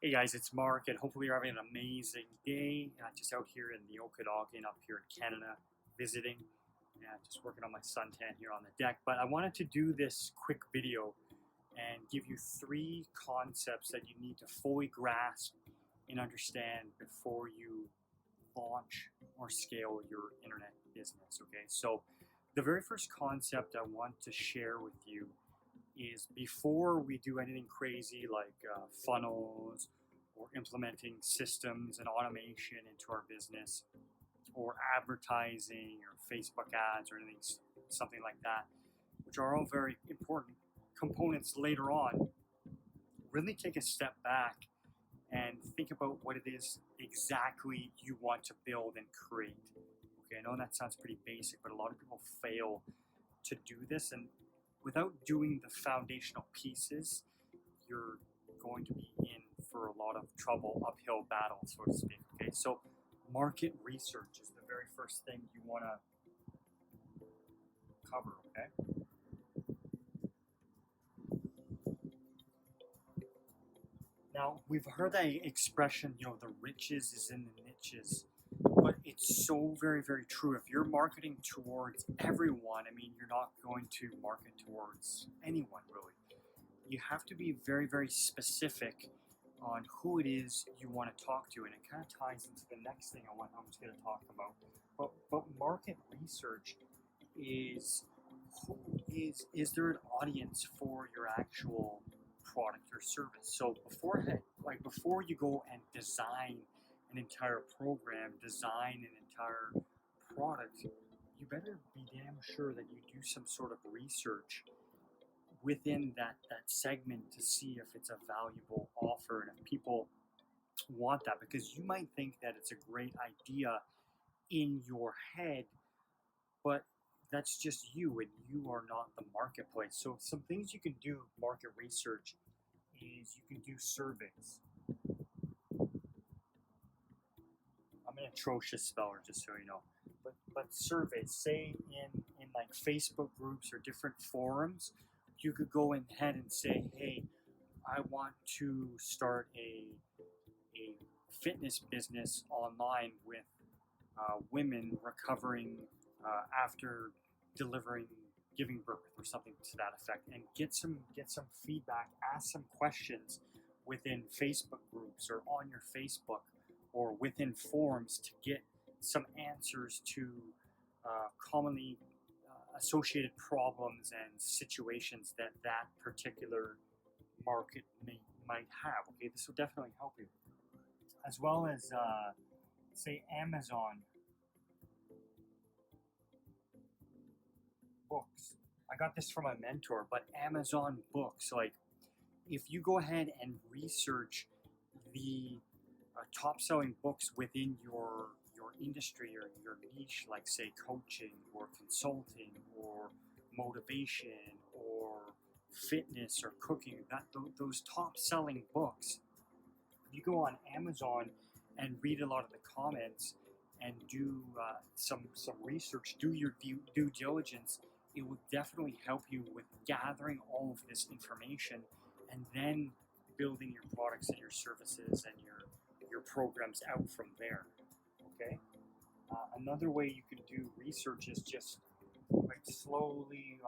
Hey guys, it's Mark, and hopefully you're having an amazing day. Just out here in the Okanagan, up here in Canada, visiting. Just working on my suntan here on the deck. But I wanted to do this quick video and give you 3 concepts that you need to fully grasp and understand before you launch or scale your internet business. Okay, so the very first concept I want to share with you is before we do anything crazy like funnels or implementing systems and automation into our business or advertising or Facebook ads or anything, something like that, which are all very important components later on, really take a step back and think about what it is exactly you want to build and create. Okay, I know that sounds pretty basic, but a lot of people fail to do this, and without doing the foundational pieces, you're going to be in for a lot of trouble, uphill battle, so to speak. Okay, so market research is the very first thing you want to cover. Okay, now we've heard that expression, the riches is in the niches, but it's so very, very true. If you're marketing towards everyone, I mean, you're not going to market towards anyone really. You have to be very, very specific on who it is you want to talk to, and it kind of ties into the next thing I'm just going to talk about. But market research is there an audience for your actual product or service? So before you go and design an entire program, design an entire product, you better be damn sure that you do some sort of research within that segment to see if it's a valuable offer and if people want that, because you might think that it's a great idea in your head, but that's just you and you are not the marketplace. So some things you can do market research is you can do surveys. I'm an atrocious speller, just so you know, but surveys, say in like Facebook groups or different forums, you could go ahead and say, hey, I want to start a fitness business online with women recovering after giving birth or something to that effect, and get some feedback, ask some questions within Facebook groups or on your Facebook or within forums to get some answers to commonly associated problems and situations that particular market might have. Okay, this will definitely help you, as well as say Amazon books. I got this from my mentor, but Amazon books, like if you go ahead and research the top selling books within your industry or your niche, like say coaching or consulting or motivation or fitness or cooking, those top selling books, you go on Amazon and read a lot of the comments and do some research, do your due diligence, it will definitely help you with gathering all of this information and then building your products and your services and your programs out from there. Okay. Another way you can do research is just like slowly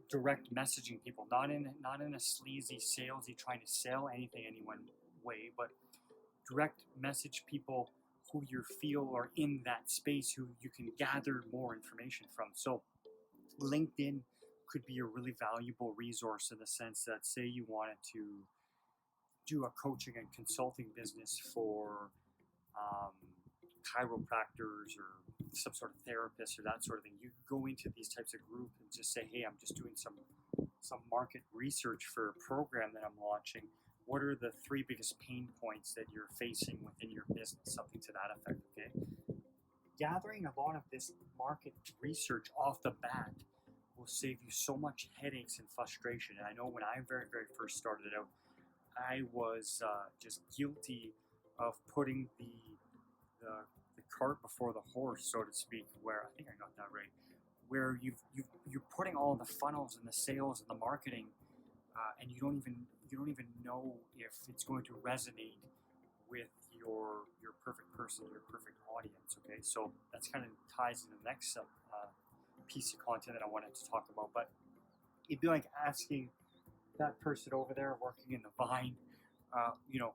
direct messaging people, not in a sleazy, salesy, trying to sell anything anyone way, but direct message people who you feel are in that space, who you can gather more information from. So LinkedIn could be a really valuable resource in the sense that, say you wanted to do a coaching and consulting business for chiropractors or some sort of therapist or that sort of thing, you could go into these types of groups and just say, hey, I'm just doing some market research for a program that I'm launching. What are the 3 biggest pain points that you're facing within your business? Something to that effect. Okay, gathering a lot of this market research off the bat will save you so much headaches and frustration. And I know when I very, very first started out, I was just guilty of putting the cart before the horse, so to speak. Where I think I got that right. Where you're putting all the funnels and the sales and the marketing, and you don't even don't even know if it's going to resonate with your perfect person, your perfect audience. Okay, so that's kind of ties into the next piece of content that I wanted to talk about. But it'd be like asking that person over there working in the vine, you know,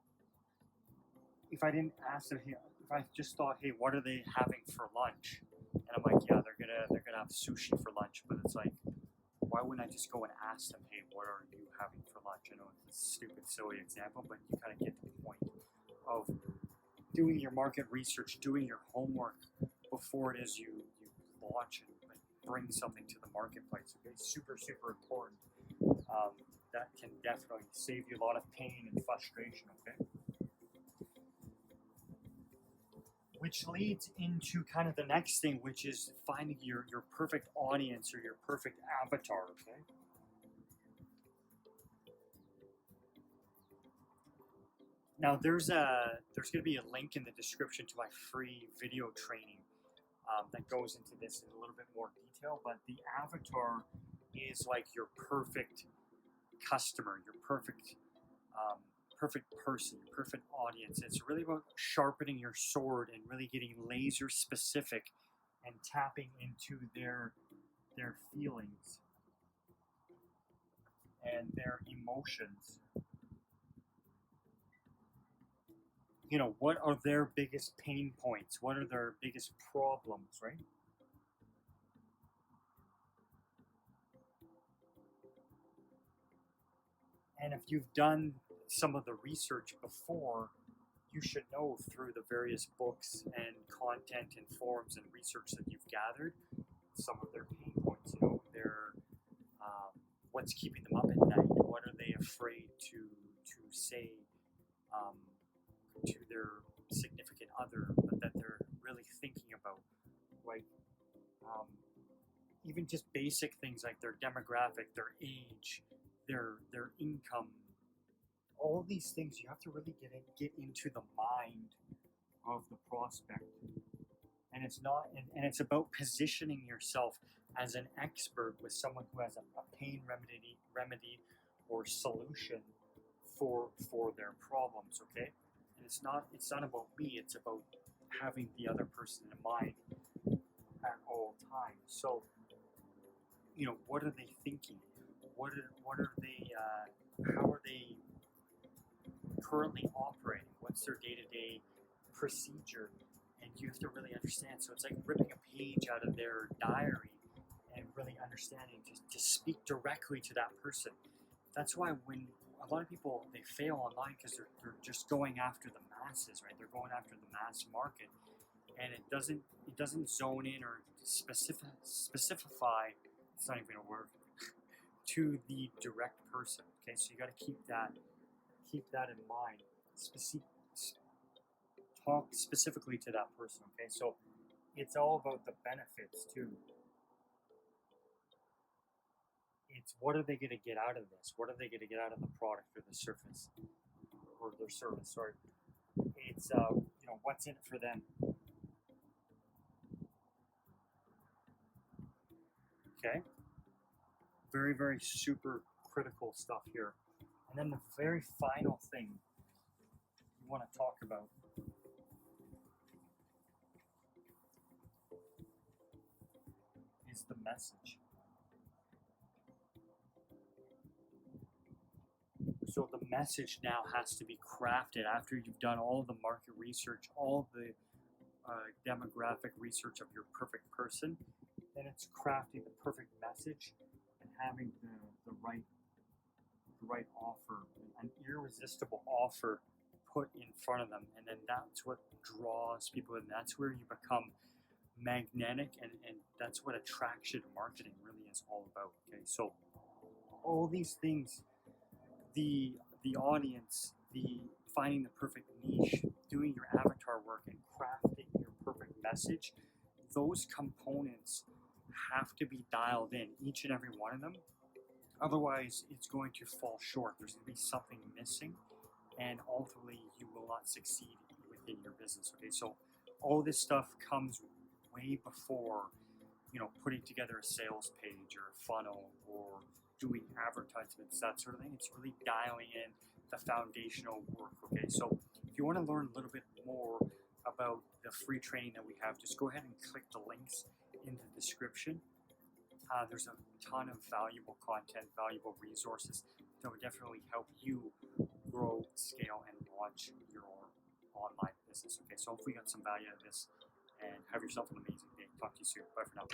if I didn't ask them, hey, if I just thought, hey, what are they having for lunch? And I'm like, yeah, they're gonna have sushi for lunch. But it's like, why wouldn't I just go and ask them, hey, what are you having for lunch? I know it's a stupid, silly example, but you kind of get the point of doing your market research, doing your homework before it is you launch and like, bring something to the marketplace. Okay, super, super important. That can definitely save you a lot of pain and frustration. Okay. Which leads into kind of the next thing, which is finding your perfect audience or your perfect avatar. Okay. Now there's going to be a link in the description to my free video training that goes into this in a little bit more detail. But the avatar is like your perfect customer, your perfect perfect person, your perfect audience. It's really about sharpening your sword and really getting laser specific and tapping into their feelings and their emotions. You know, what are their biggest pain points? What are their biggest problems, right? And if you've done some of the research before, you should know through the various books and content and forums and research that you've gathered some of their pain points. You know, their what's keeping them up at night. What are they afraid to say to their significant other, but that they're really thinking about, like even just basic things like their demographic, their age, their income. All these things you have to really get into the mind of the prospect, and it's not, and it's about positioning yourself as an expert with someone who has a pain remedy or solution for their problems. Okay, and it's not about me. It's about having the other person in mind at all times. So, you know, what are they thinking? What are they? How are they currently operating? What's their day-to-day procedure? And you have to really understand. So it's like ripping a page out of their diary and really understanding to speak directly to that person. That's why when a lot of people, they fail online because they're just going after the masses, right? They're going after the mass market, and it doesn't zone in or specify. It's not even a word to the direct person. Okay, so you got to keep that in mind. Talk specifically to that person. Okay, so it's all about the benefits too. It's what are they going to get out of this? What are they going to get out of the product or the surface or their service? Sorry, it's you know, what's in it for them. Okay, very, very super critical stuff here. And then the very final thing you want to talk about is the message. So the message now has to be crafted after you've done all the market research, all the demographic research of your perfect person. Then it's crafting the perfect message and having the right offer, an irresistible offer put in front of them, and then that's what draws people in. That's where you become magnetic, and that's what attraction marketing really is all about. Okay, so all these things, the audience, the finding the perfect niche, doing your avatar work, and crafting your perfect message, those components have to be dialed in, each and every one of them. Otherwise, it's going to fall short. There's going to be something missing, and ultimately, you will not succeed within your business. Okay, so all this stuff comes way before, you know, putting together a sales page or a funnel or doing advertisements, that sort of thing. It's really dialing in the foundational work. Okay, so if you want to learn a little bit more about the free training that we have, just go ahead and click the links in the description. There's a ton of valuable content, valuable resources that will definitely help you grow, scale, and launch your online business. Okay, so hopefully you got some value out of this, and have yourself an amazing day. Talk to you soon. Bye for now.